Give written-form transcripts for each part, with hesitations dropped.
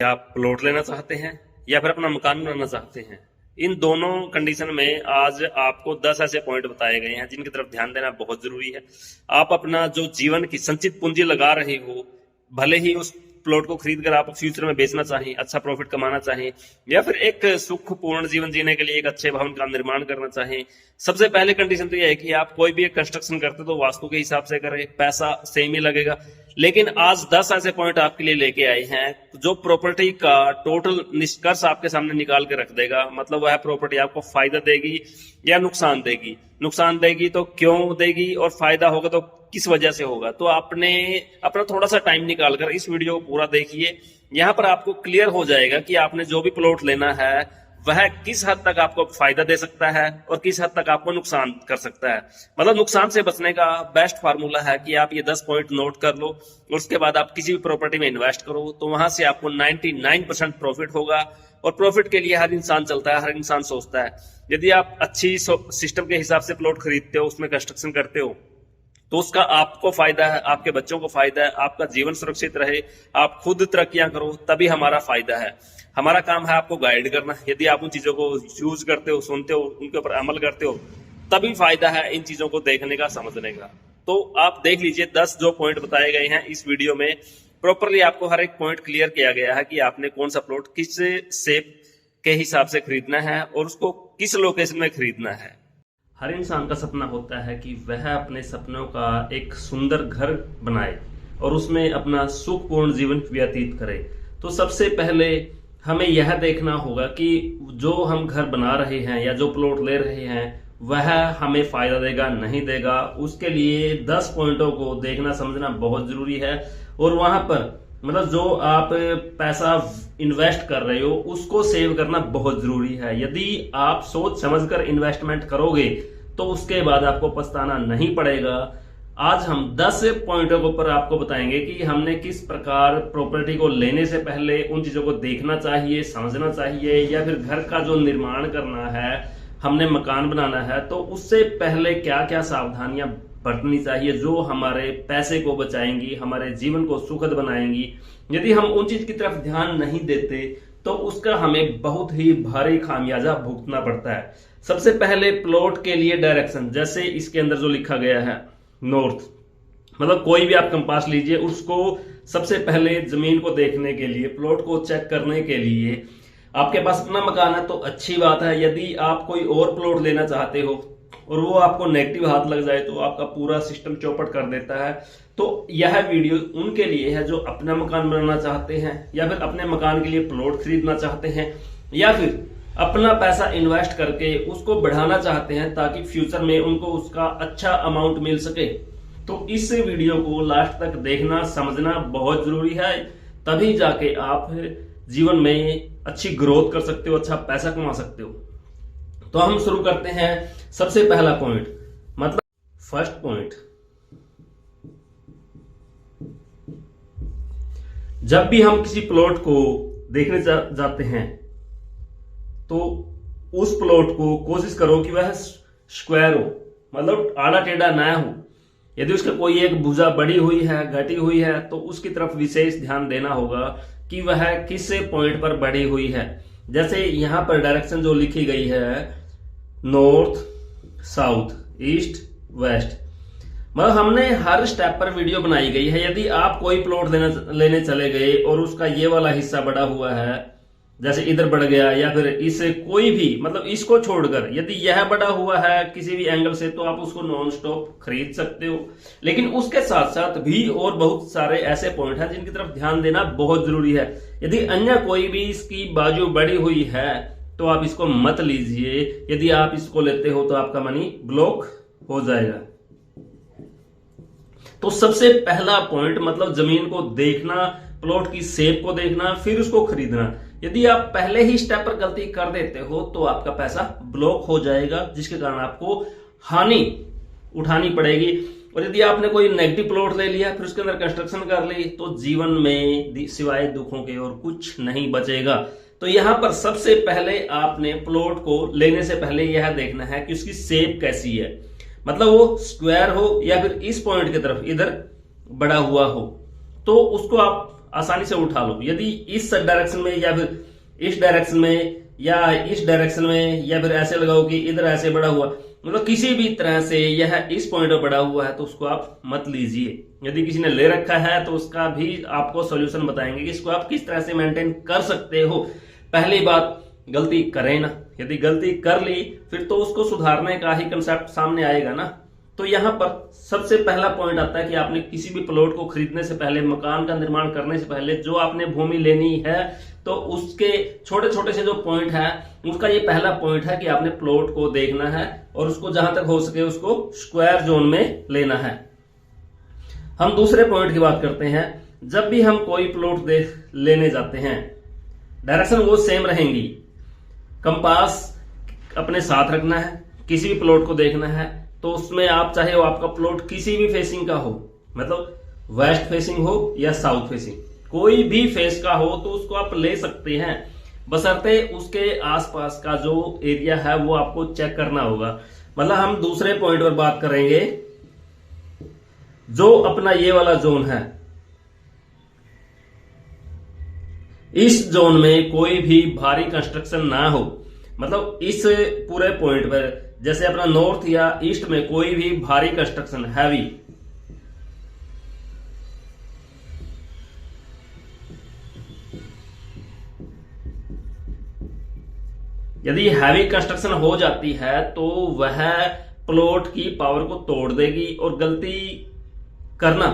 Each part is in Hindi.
क्या आप प्लॉट लेना चाहते हैं या फिर अपना मकान बनाना चाहते हैं। इन दोनों कंडीशन में आज आपको 10 ऐसे पॉइंट बताए गए हैं जिनकी तरफ ध्यान देना बहुत जरूरी है। आप अपना जो जीवन की संचित पूंजी लगा रहे हो, भले ही उस प्लॉट को खरीद कर आप फ्यूचर में बेचना चाहें, अच्छा प्रॉफिट कमाना चाहें, या फिर एक सुखपूर्ण जीवन जीने के लिए एक अच्छे भवन का निर्माण करना चाहें, सबसे पहले कंडीशन तो यह है कि आप कोई भी एक कंस्ट्रक्शन करते तो वास्तु के हिसाब से करें, पैसा सेम ही लगेगा। लेकिन आज 10 ऐसे पॉइंट आपके लिए लेके आए हैं जो प्रॉपर्टी का टोटल निष्कर्ष आपके सामने निकाल के रख देगा। मतलब वह प्रॉपर्टी आपको फायदा देगी या नुकसान देगी। नुकसान देगी तो क्यों देगी, और फायदा होगा तो किस वजह से होगा। तो आपने अपना थोड़ा सा टाइम निकाल कर इस वीडियो को पूरा देखिए। यहाँ पर आपको क्लियर हो जाएगा कि आपने जो भी प्लॉट लेना है वह किस हद तक आपको फायदा दे सकता है और किस हद तक आपको नुकसान कर सकता है। मतलब नुकसान से बचने का बेस्ट फार्मूला है कि आप ये 10 पॉइंट नोट कर लो और उसके बाद आप किसी भी प्रॉपर्टी में इन्वेस्ट करो, तो वहां से आपको 99% प्रॉफिट होगा। और प्रॉफिट के लिए हर इंसान चलता है, हर इंसान सोचता है। यदि आप अच्छी सिस्टम के हिसाब से प्लॉट खरीदते हो, उसमें कंस्ट्रक्शन करते हो, तो उसका आपको फायदा है, आपके बच्चों को फायदा है, आपका जीवन सुरक्षित रहे, आप खुद तरक्कियां करो, तभी हमारा फायदा है। हमारा काम है आपको गाइड करना। यदि आप उन चीजों को यूज करते हो, सुनते हो, उनके ऊपर अमल करते हो, तभी फायदा है इन चीजों को देखने का, समझने का। तो आप देख लीजिए 10 जो पॉइंट बताए गए हैं इस वीडियो में, प्रॉपरली आपको हर एक पॉइंट क्लियर किया गया है कि आपने कौन सा प्लॉट किस शेप के हिसाब से खरीदना है और उसको किस लोकेशन में खरीदना है। हर इंसान का सपना होता है कि वह अपने सपनों का एक सुंदर घर बनाए और उसमें अपना सुखपूर्ण जीवन व्यतीत करे। तो सबसे पहले हमें यह देखना होगा कि जो हम घर बना रहे हैं या जो प्लॉट ले रहे हैं वह हमें फायदा देगा नहीं देगा। उसके लिए 10 पॉइंटों को देखना समझना बहुत जरूरी है। और वहां पर मतलब जो आप पैसा इन्वेस्ट कर रहे हो उसको सेव करना बहुत जरूरी है। यदि आप सोच समझकर इन्वेस्टमेंट करोगे तो उसके बाद आपको पछताना नहीं पड़ेगा। आज हम 10 पॉइंटों के ऊपर आपको बताएंगे कि हमने किस प्रकार प्रॉपर्टी को लेने से पहले उन चीजों को देखना चाहिए, समझना चाहिए, या फिर घर का जो निर्माण करना है, हमने मकान बनाना है, तो उससे पहले क्या क्या सावधानियां बरतनी चाहिए जो हमारे पैसे को बचाएंगी, हमारे जीवन को सुखद बनाएंगी। यदि हम उन चीज की तरफ ध्यान नहीं देते तो उसका हमें बहुत ही भारी खामियाजा भुगतना पड़ता है। सबसे पहले प्लॉट के लिए डायरेक्शन, जैसे इसके अंदर जो लिखा गया है नॉर्थ, मतलब कोई भी आप कंपास लीजिए, उसको सबसे पहले जमीन को देखने के लिए, प्लॉट को चेक करने के लिए, आपके पास अपना मकान है तो अच्छी बात है। यदि आप कोई और प्लॉट लेना चाहते हो और वो आपको नेगेटिव हाथ लग जाए तो आपका पूरा सिस्टम चौपट कर देता है। तो यह वीडियो उनके लिए है जो अपना मकान बनाना चाहते हैं या फिर अपने मकान के लिए प्लॉट खरीदना चाहते हैं या फिर अपना पैसा इन्वेस्ट करके उसको बढ़ाना चाहते हैं ताकि फ्यूचर में उनको उसका अच्छा अमाउंट मिल सके। तो इस वीडियो को लास्ट तक देखना समझना बहुत जरूरी है, तभी जाके आप जीवन में अच्छी ग्रोथ कर सकते हो, अच्छा पैसा कमा सकते हो। तो हम शुरू करते हैं। सबसे पहला पॉइंट, मतलब फर्स्ट पॉइंट, जब भी हम किसी प्लॉट को देखने जाते हैं तो उस प्लॉट को कोशिश करो कि वह स्क्वायर हो, मतलब आड़ा टेढ़ा ना हो। यदि उसका कोई एक भुजा बड़ी हुई है, घटी हुई है, तो उसकी तरफ विशेष ध्यान देना होगा कि वह किस पॉइंट पर बढ़ी हुई है। जैसे यहां पर डायरेक्शन जो लिखी गई है नॉर्थ, साउथ, ईस्ट, वेस्ट, मतलब हमने हर स्टेप पर वीडियो बनाई गई है। यदि आप कोई प्लॉट लेने चले गए और उसका ये वाला हिस्सा बढ़ा हुआ है, जैसे इधर बढ़ गया, या फिर इससे कोई भी, मतलब इसको छोड़कर यदि यह बढ़ा हुआ है किसी भी एंगल से, तो आप उसको नॉन स्टॉप खरीद सकते हो। लेकिन उसके साथ साथ भी और बहुत सारे ऐसे पॉइंट हैं जिनकी तरफ ध्यान देना बहुत जरूरी है। यदि अन्य कोई भी इसकी बाजू बढ़ी हुई है तो आप इसको मत लीजिए। यदि आप इसको लेते हो तो आपका मनी ब्लॉक हो जाएगा। तो सबसे पहला पॉइंट, मतलब जमीन को देखना, प्लॉट की शेप को देखना, फिर उसको खरीदना। यदि आप पहले ही स्टेप पर गलती कर देते हो तो आपका पैसा ब्लॉक हो जाएगा, जिसके कारण आपको हानि उठानी पड़ेगी। और यदि आपने कोई नेगेटिव प्लॉट ले लिया फिर उसके अंदर कंस्ट्रक्शन कर ली तो जीवन में सिवाय दुखों के और कुछ नहीं बचेगा। तो यहां पर सबसे पहले आपने प्लॉट को लेने से पहले यह देखना है कि उसकी शेप कैसी है, मतलब वो स्क्वायर हो या फिर इस पॉइंट की तरफ इधर बड़ा हुआ हो। तो उसको आप आसानी से उठा लो। यदि इस डायरेक्शन में या फिर इस डायरेक्शन में या इस डायरेक्शन में या फिर ऐसे लगाओ कि इधर ऐसे बढ़ा हुआ, मतलब किसी भी तरह से यह इस पॉइंट पर बढ़ा हुआ है तो उसको आप मत लीजिए। यदि किसी ने ले रखा है तो उसका भी आपको सॉल्यूशन बताएंगे कि इसको आप किस तरह से मेंटेन कर सकते हो। पहली बात, गलती करें ना। यदि गलती कर ली फिर तो उसको सुधारने का ही कंसेप्ट सामने आएगा ना। तो यहाँ पर सबसे पहला पॉइंट आता है कि आपने किसी भी प्लॉट को खरीदने से पहले, मकान का निर्माण करने से पहले जो आपने भूमि लेनी है तो उसके छोटे छोटे से जो पॉइंट है उसका ये पहला पॉइंट है कि आपने प्लॉट को देखना है और उसको जहां तक हो सके उसको स्क्वायर जोन में लेना है। हम दूसरे पॉइंट की बात करते हैं। जब भी हम कोई प्लॉट लेने जाते हैं, डायरेक्शन वो सेम रहेंगी। कंपास अपने साथ रखना है। किसी भी प्लॉट को देखना है तो उसमें आप चाहे वो आपका प्लॉट किसी भी फेसिंग का हो, मतलब वेस्ट फेसिंग हो या साउथ फेसिंग, कोई भी फेस का हो तो उसको आप ले सकते हैं, बशर्ते उसके आसपास का जो एरिया है वो आपको चेक करना होगा। मतलब हम दूसरे पॉइंट पर बात करेंगे, जो अपना ये वाला जोन है, इस जोन में कोई भी भारी कंस्ट्रक्शन ना हो। मतलब इस पूरे पॉइंट पर जैसे अपना नॉर्थ या ईस्ट में कोई भी भारी कंस्ट्रक्शन हैवी, यदि हैवी कंस्ट्रक्शन हो जाती है तो वह प्लॉट की पावर को तोड़ देगी और गलती करना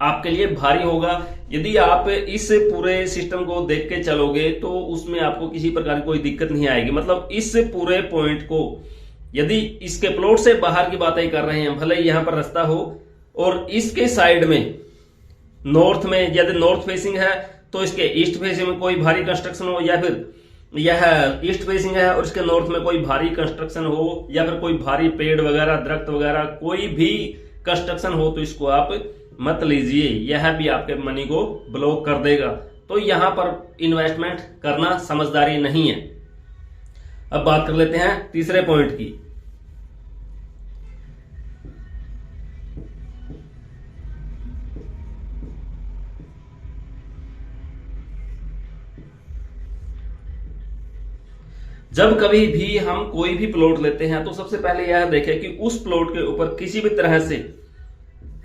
आपके लिए भारी होगा। यदि आप इस पूरे सिस्टम को देख के चलोगे तो उसमें आपको किसी प्रकार की कोई दिक्कत नहीं आएगी। मतलब इस पूरे पॉइंट को, यदि इसके प्लॉट से बाहर की बातें कर रहे हैं, भले यहां पर रास्ता हो और इसके साइड में नॉर्थ में, यदि नॉर्थ फेसिंग है तो इसके ईस्ट फेसिंग में कोई भारी कंस्ट्रक्शन हो, या फिर यह ईस्ट फेसिंग है और इसके नॉर्थ में कोई भारी कंस्ट्रक्शन हो, या फिर कोई भारी पेड़ वगैरह, दरख्त वगैरह, कोई भी कंस्ट्रक्शन हो तो इसको आप मत लीजिए। यह भी आपके मनी को ब्लॉक कर देगा। तो यहां पर इन्वेस्टमेंट करना समझदारी नहीं है। अब बात कर लेते हैं तीसरे पॉइंट की। जब कभी भी हम कोई भी प्लॉट लेते हैं तो सबसे पहले यह देखें कि उस प्लॉट के ऊपर किसी भी तरह से,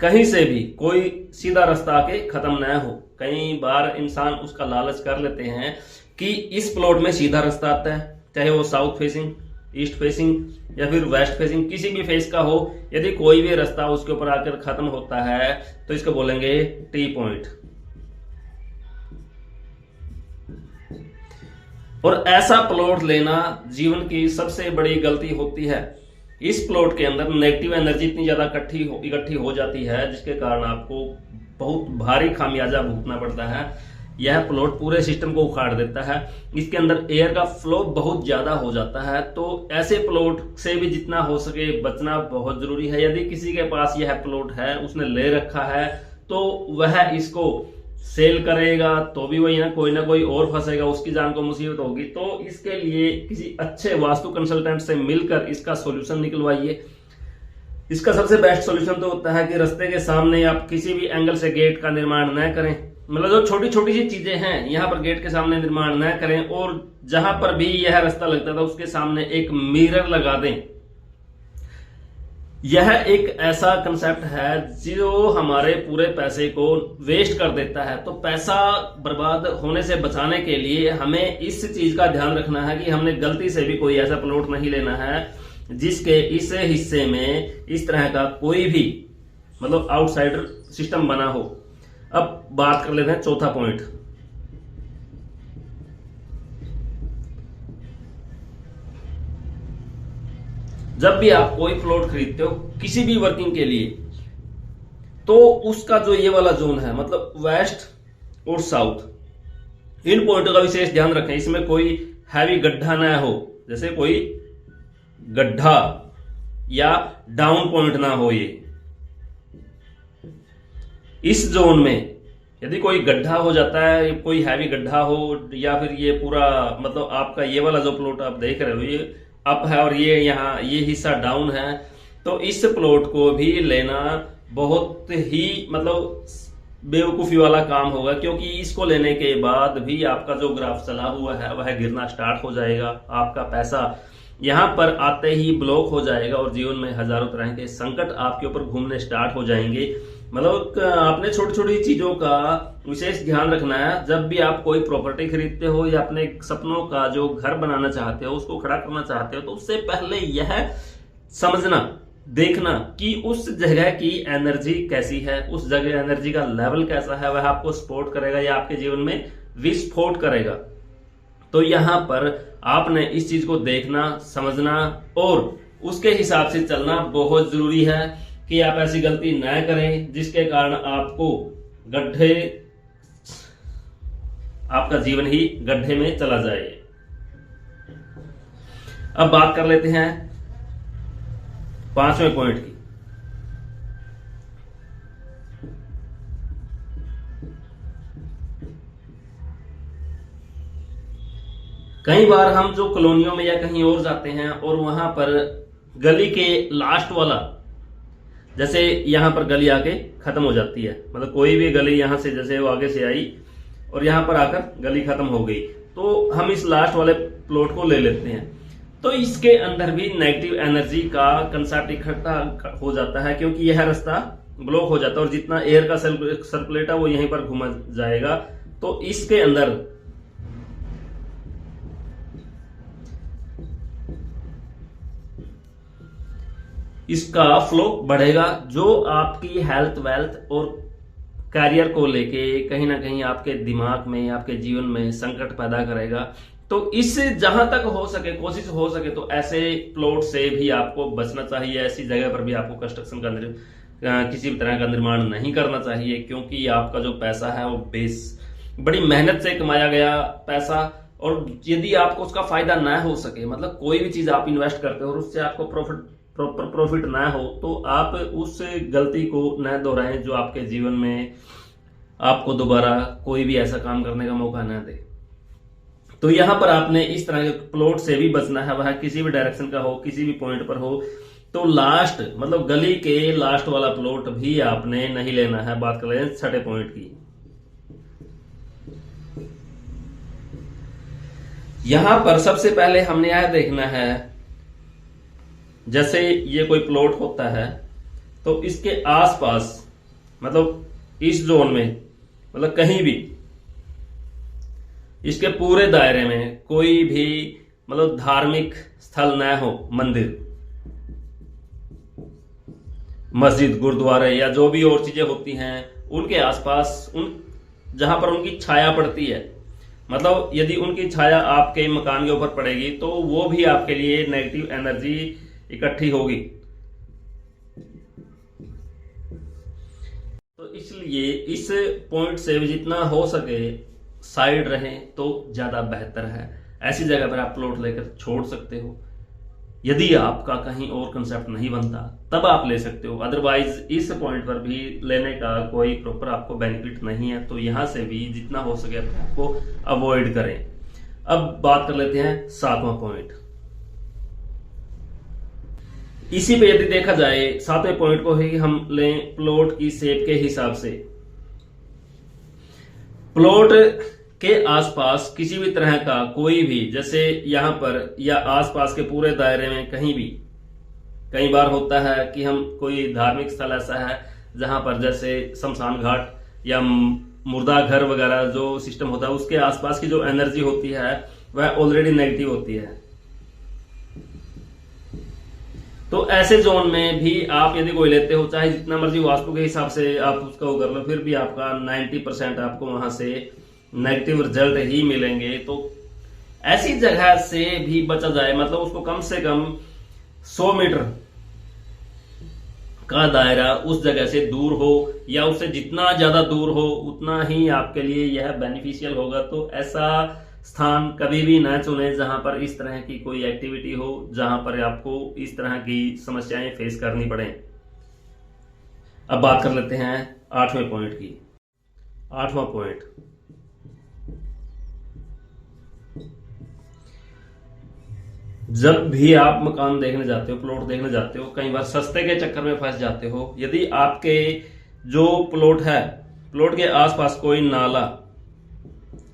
कहीं से भी कोई सीधा रास्ता आके खत्म न हो। कई बार इंसान उसका लालच कर लेते हैं कि इस प्लॉट में सीधा रास्ता आता है, चाहे वो साउथ फेसिंग, ईस्ट फेसिंग या फिर वेस्ट फेसिंग, किसी भी फेस का हो। यदि कोई भी रास्ता उसके ऊपर आकर खत्म होता है तो इसको बोलेंगे टी पॉइंट। और ऐसा प्लॉट लेना जीवन की सबसे बड़ी गलती होती है। इस प्लॉट के अंदर नेगेटिव एनर्जी इतनी ज्यादा इकट्ठी हो जाती है जिसके कारण आपको बहुत भारी खामियाजा भुगतना पड़ता है। यह प्लॉट पूरे सिस्टम को उखाड़ देता है। इसके अंदर एयर का फ्लो बहुत ज्यादा हो जाता है। तो ऐसे प्लॉट से भी जितना हो सके बचना बहुत जरूरी है। यदि किसी के पास यह प्लॉट है, उसने ले रखा है, तो वह इसको सेल करेगा तो भी वही ना कोई और फंसेगा, उसकी जान को मुसीबत होगी। तो इसके लिए किसी अच्छे वास्तु कंसल्टेंट से मिलकर इसका सॉल्यूशन निकलवाइए। इसका सबसे बेस्ट सॉल्यूशन तो होता है कि रास्ते के सामने आप किसी भी एंगल से गेट का निर्माण न करें। मतलब जो छोटी छोटी सी चीजें हैं यहाँ पर गेट के सामने निर्माण न करें, और जहां पर भी यह रास्ता लगता था उसके सामने एक मिरर लगा दें। यह एक ऐसा कंसेप्ट है जो हमारे पूरे पैसे को वेस्ट कर देता है। तो पैसा बर्बाद होने से बचाने के लिए हमें इस चीज का ध्यान रखना है कि हमने गलती से भी कोई ऐसा प्लॉट नहीं लेना है जिसके इस हिस्से में इस तरह का कोई भी मतलब आउटसाइडर सिस्टम बना हो। अब बात कर लेते हैं चौथा पॉइंट। जब भी आप कोई प्लॉट खरीदते हो किसी भी वर्किंग के लिए, तो उसका जो ये वाला जोन है, मतलब वेस्ट और साउथ, इन पॉइंटों का विशेष ध्यान रखें। इसमें कोई हैवी गड्ढा ना हो, जैसे कोई गड्ढा या डाउन पॉइंट ना हो। ये इस जोन में यदि कोई गड्ढा हो जाता है, कोई हैवी गड्ढा हो, या फिर ये पूरा मतलब आपका ये वाला जो प्लॉट आप देख रहे हो ये अप है और ये यहाँ ये हिस्सा डाउन है, तो इस प्लॉट को भी लेना बहुत ही मतलब बेवकूफ़ी वाला काम होगा, क्योंकि इसको लेने के बाद भी आपका जो ग्राफ चला हुआ है वह गिरना स्टार्ट हो जाएगा। आपका पैसा यहाँ पर आते ही ब्लॉक हो जाएगा और जीवन में हजारों तरह के संकट आपके ऊपर घूमने स्टार्ट हो जाएंगे। मतलब आपने छोटी छोटी चीजों का विशेष ध्यान रखना है। जब भी आप कोई प्रॉपर्टी खरीदते हो या अपने सपनों का जो घर बनाना चाहते हो, उसको खड़ा करना चाहते हो, तो उससे पहले यह समझना, देखना कि उस जगह की एनर्जी कैसी है, उस जगह एनर्जी का लेवल कैसा है, वह आपको सपोर्ट करेगा या आपके जीवन में विस्फोट करेगा। तो यहां पर आपने इस चीज को देखना, समझना और उसके हिसाब से चलना बहुत जरूरी है कि आप ऐसी गलती न करें जिसके कारण आपका जीवन ही गड्ढे में चला जाए। अब बात कर लेते हैं 5वें पॉइंट की। कई बार हम जो कॉलोनियों में या कहीं और जाते हैं और वहां पर गली के लास्ट वाला, जैसे यहां पर गली आके खत्म हो जाती है, मतलब कोई भी गली यहां से जैसे वो आगे से आई और यहां पर आकर गली खत्म हो गई, तो हम इस लास्ट वाले प्लॉट को ले लेते हैं। तो इसके अंदर भी नेगेटिव एनर्जी का कंसेप्ट इकट्ठा हो जाता है, क्योंकि यह रास्ता ब्लॉक हो जाता है और जितना एयर का सर्कुलेट है वो यहीं पर घुमा जाएगा। तो इसके अंदर इसका फ्लो बढ़ेगा, जो आपकी हेल्थ, वेल्थ और करियर को लेके कहीं ना कहीं आपके दिमाग में, आपके जीवन में संकट पैदा करेगा। तो इससे जहां तक हो सके, कोशिश हो सके तो ऐसे प्लॉट से भी आपको बचना चाहिए। ऐसी जगह पर भी आपको कंस्ट्रक्शन का किसी भी तरह का निर्माण नहीं करना चाहिए, क्योंकि आपका जो पैसा है वो बड़ी मेहनत से कमाया गया पैसा, और यदि आपको उसका फायदा ना हो सके, मतलब कोई भी चीज आप इन्वेस्ट करते हो और उससे आपको प्रॉपर प्रॉफिट ना हो, तो आप उस गलती को न दोहराएं जो आपके जीवन में आपको दोबारा कोई भी ऐसा काम करने का मौका न दे। तो यहां पर आपने इस तरह के प्लॉट से भी बचना है, वह किसी भी डायरेक्शन का हो, किसी भी पॉइंट पर हो। तो लास्ट, मतलब गली के लास्ट वाला प्लॉट भी आपने नहीं लेना है। बात कर रहे हैं 6ठे पॉइंट की। यहां पर सबसे पहले हमने यह देखना है, जैसे ये कोई प्लॉट होता है तो इसके आसपास, मतलब इस जोन में, मतलब कहीं भी इसके पूरे दायरे में कोई भी मतलब धार्मिक स्थल न हो, मंदिर, मस्जिद, गुरुद्वारे या जो भी और चीजें होती हैं, उनके आसपास जहां पर उनकी छाया पड़ती है, मतलब यदि उनकी छाया आपके मकान के ऊपर पड़ेगी तो वो भी आपके लिए नेगेटिव एनर्जी इकट्ठी होगी। तो इसलिए इस पॉइंट से भी जितना हो सके साइड रहें तो ज्यादा बेहतर है। ऐसी जगह पर आप प्लॉट लेकर छोड़ सकते हो। यदि आपका कहीं और कंसेप्ट नहीं बनता तब आप ले सकते हो, अदरवाइज इस पॉइंट पर भी लेने का कोई प्रॉपर आपको बेनिफिट नहीं है। तो यहां से भी जितना हो सके अपने आपको अवॉइड करें। अब बात कर लेते हैं 7वां पॉइंट। इसी पे यदि देखा जाए 7वें पॉइंट को ही हम लें प्लॉट की शेप के हिसाब से। प्लॉट के आसपास किसी भी तरह का कोई भी, जैसे यहां पर या आसपास के पूरे दायरे में कहीं भी, कई बार होता है कि हम कोई धार्मिक स्थल ऐसा है जहां पर जैसे शमशान घाट या मुर्दा घर वगैरह जो सिस्टम होता है, उसके आसपास की जो एनर्जी होती है वह ऑलरेडी नेगेटिव होती है। तो ऐसे जोन में भी आप यदि कोई लेते हो, चाहे जितना मर्जी वास्तु के हिसाब से आप उसका वो कर लो, फिर भी आपका 90% आपको वहां से नेगेटिव रिजल्ट ही मिलेंगे। तो ऐसी जगह से भी बचा जाए, मतलब उसको कम से कम 100 मीटर का दायरा उस जगह से दूर हो, या उससे जितना ज्यादा दूर हो उतना ही आपके लिए यह बेनिफिशियल होगा। तो ऐसा स्थान कभी भी ना चुने जहां पर इस तरह की कोई एक्टिविटी हो, जहां पर आपको इस तरह की समस्याएं फेस करनी पड़े। अब बात कर लेते हैं 8वें पॉइंट की। 8वां पॉइंट, जब भी आप मकान देखने जाते हो, प्लॉट देखने जाते हो, कई बार सस्ते के चक्कर में फंस जाते हो। यदि आपके जो प्लॉट है प्लॉट के आसपास कोई नाला,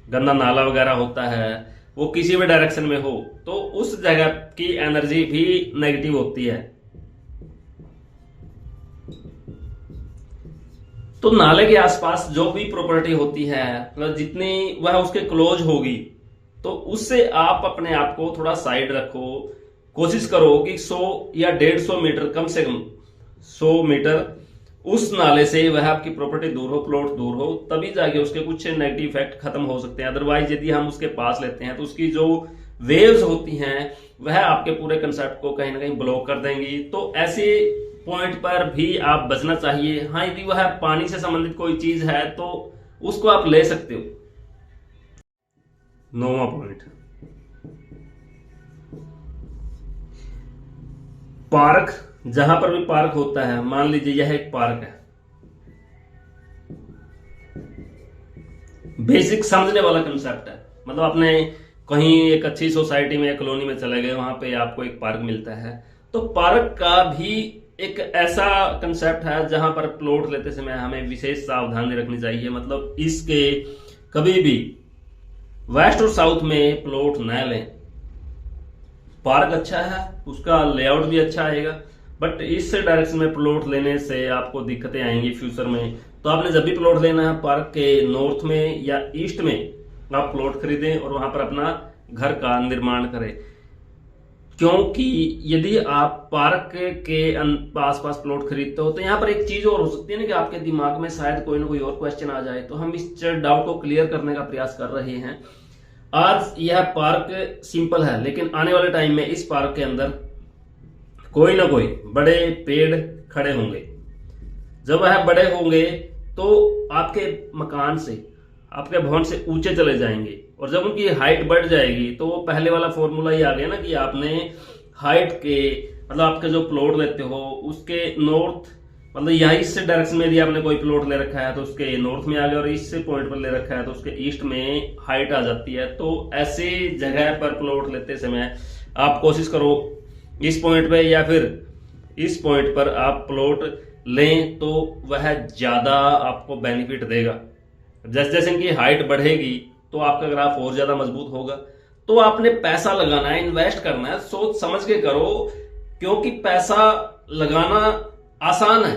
गंदा नाला वगैरह होता है, वो किसी भी डायरेक्शन में हो, तो उस जगह की एनर्जी भी नेगेटिव होती है। तो नाले के आसपास जो भी प्रॉपर्टी होती है, मतलब जितनी वह उसके क्लोज होगी, तो उससे आप अपने आप को थोड़ा साइड रखो। कोशिश करो कि 100 या 150 मीटर, कम से कम 100 मीटर उस नाले से वह आपकी प्रॉपर्टी दूर हो, प्लॉट दूर हो, तभी जाके उसके कुछ नेगेटिव इफेक्ट खत्म हो सकते हैं। अदरवाइज यदि हम उसके पास लेते हैं तो उसकी जो वेव्स होती हैं वह आपके पूरे कंसेप्ट को कहीं ना कहीं ब्लॉक कर देंगी। तो ऐसे पॉइंट पर भी आप बचना चाहिए। हाँ, यदि वह पानी से संबंधित कोई चीज है तो उसको आप ले सकते हो। 9वां पॉइंट, पार्क। जहां पर भी पार्क होता है, मान लीजिए यह एक पार्क है, बेसिक समझने वाला कंसेप्ट है। मतलब आपने कहीं एक अच्छी सोसाइटी में या कॉलोनी में चले गए, वहां पे आपको एक पार्क मिलता है, तो पार्क का भी एक ऐसा कंसेप्ट है जहां पर प्लॉट लेते समय हमें विशेष सावधानी रखनी चाहिए। मतलब इसके कभी भी वेस्ट और साउथ में प्लॉट न लें। पार्क अच्छा है, उसका लेआउट भी अच्छा आएगा, बट इस डायरेक्शन में प्लॉट लेने से आपको दिक्कतें आएंगी फ्यूचर में। तो आपने जब भी प्लॉट लेना है, पार्क के नॉर्थ में या ईस्ट में आप प्लॉट खरीदें और वहां पर अपना घर का निर्माण करें। क्योंकि यदि आप पार्क के आसपास प्लॉट खरीदते हो तो यहाँ पर एक चीज और हो सकती है ना, कि आपके दिमाग में शायद कोई ना कोई और क्वेश्चन आ जाए। तो हम इस डाउट को क्लियर करने का प्रयास कर रहे हैं। आज यह पार्क सिंपल है, लेकिन आने वाले टाइम में इस पार्क के अंदर कोई ना कोई बड़े पेड़ खड़े होंगे। जब वह बड़े होंगे तो आपके मकान से, आपके भवन से ऊंचे चले जाएंगे, और जब उनकी हाइट बढ़ जाएगी तो वो पहले वाला फॉर्मूला ही आ गया ना, कि आपने हाइट के, मतलब आपके जो प्लॉट लेते हो उसके नॉर्थ, मतलब यहाँ इस डायरेक्शन में यदि आपने कोई प्लॉट ले रखा है तो उसके नॉर्थ में आ गया, और इस पॉइंट पर ले रखा है तो उसके ईस्ट में हाइट आ जाती है। तो ऐसे जगह पर प्लॉट लेते समय आप कोशिश करो इस पॉइंट पे या फिर इस पॉइंट पर आप प्लॉट लें, तो वह ज्यादा आपको बेनिफिट देगा। जैसे जैसे इनकी हाइट बढ़ेगी तो आपका ग्राफ और ज्यादा मजबूत होगा। तो आपने पैसा लगाना है, इन्वेस्ट करना है, सोच समझ के करो, क्योंकि पैसा लगाना आसान है,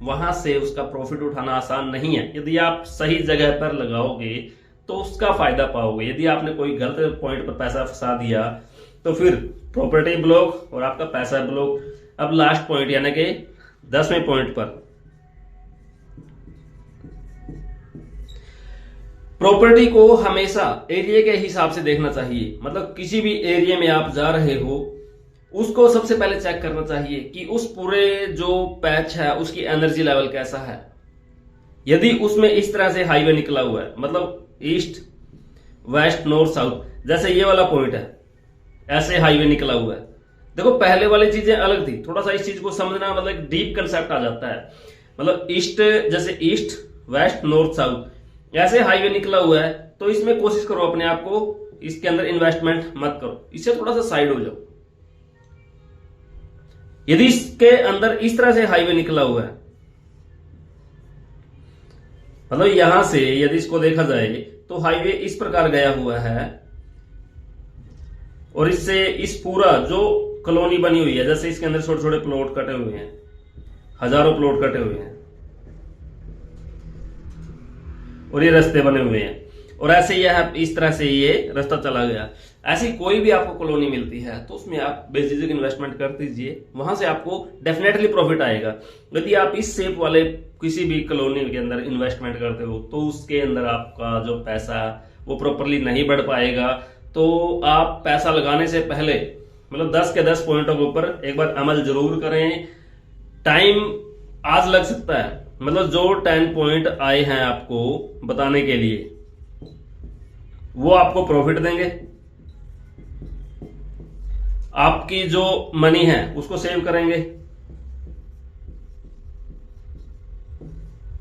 वहां से उसका प्रॉफिट उठाना आसान नहीं है। यदि आप सही जगह पर लगाओगे तो उसका फायदा पाओगे। यदि आपने कोई गलत पॉइंट पर पैसा फंसा दिया तो फिर प्रॉपर्टी ब्लॉक और आपका पैसा ब्लॉक। अब लास्ट पॉइंट यानी कि 10वें पॉइंट पर, प्रॉपर्टी को हमेशा एरिया के हिसाब से देखना चाहिए। मतलब किसी भी एरिया में आप जा रहे हो, उसको सबसे पहले चेक करना चाहिए कि उस पूरे जो पैच है उसकी एनर्जी लेवल कैसा है। यदि उसमें इस तरह से हाईवे निकला हुआ है, मतलब ईस्ट वेस्ट नॉर्थ साउथ, जैसे ये वाला पॉइंट है, ऐसे हाईवे निकला हुआ है। देखो पहले वाली चीजें अलग थी, थोड़ा सा इस चीज को समझना, मतलब डीप कंसेप्ट आ जाता है। मतलब ईस्ट, जैसे ईस्ट वेस्ट नॉर्थ साउथ ऐसे हाईवे निकला हुआ है, तो इसमें कोशिश करो अपने आप को इसके अंदर इन्वेस्टमेंट मत करो, इससे थोड़ा सा साइड हो जाओ। यदि इसके अंदर इस तरह से हाईवे निकला हुआ है, मतलब यहां से यदि इसको देखा जाए तो हाईवे इस प्रकार गया हुआ है, और इससे इस पूरा जो कॉलोनी बनी हुई है, जैसे इसके अंदर छोटे छोटे प्लॉट कटे हुए हैं, हजारों प्लॉट कटे हुए हैं, और ये रास्ते बने हुए हैं, और ऐसे यह इस तरह से ये रास्ता चला गया। ऐसी कोई भी आपको कॉलोनी मिलती है तो उसमें आप बेझिझक इन्वेस्टमेंट कर दीजिए, वहां से आपको डेफिनेटली प्रॉफिट आएगा। यदि आप इस शेप वाले किसी भी कॉलोनी के अंदर इन्वेस्टमेंट करते हो तो उसके अंदर आपका जो पैसा वो प्रॉपरली नहीं बढ़ पाएगा। तो आप पैसा लगाने से पहले मतलब 10 के 10 पॉइंटों के ऊपर एक बार अमल जरूर करें। टाइम आज लग सकता है, मतलब जो 10 पॉइंट आए हैं आपको बताने के लिए वो आपको प्रॉफिट देंगे। आपकी जो मनी है उसको सेव करेंगे,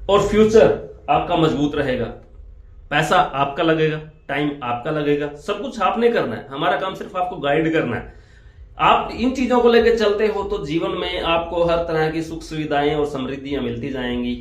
और फ्यूचर आपका मजबूत रहेगा। पैसा आपका लगेगा, टाइम आपका लगेगा, सब कुछ आपने करना है, हमारा काम सिर्फ आपको गाइड करना है। आप इन चीजों को लेकर चलते हो तो जीवन में आपको हर तरह की सुख सुविधाएं और समृद्धियां मिलती जाएंगी।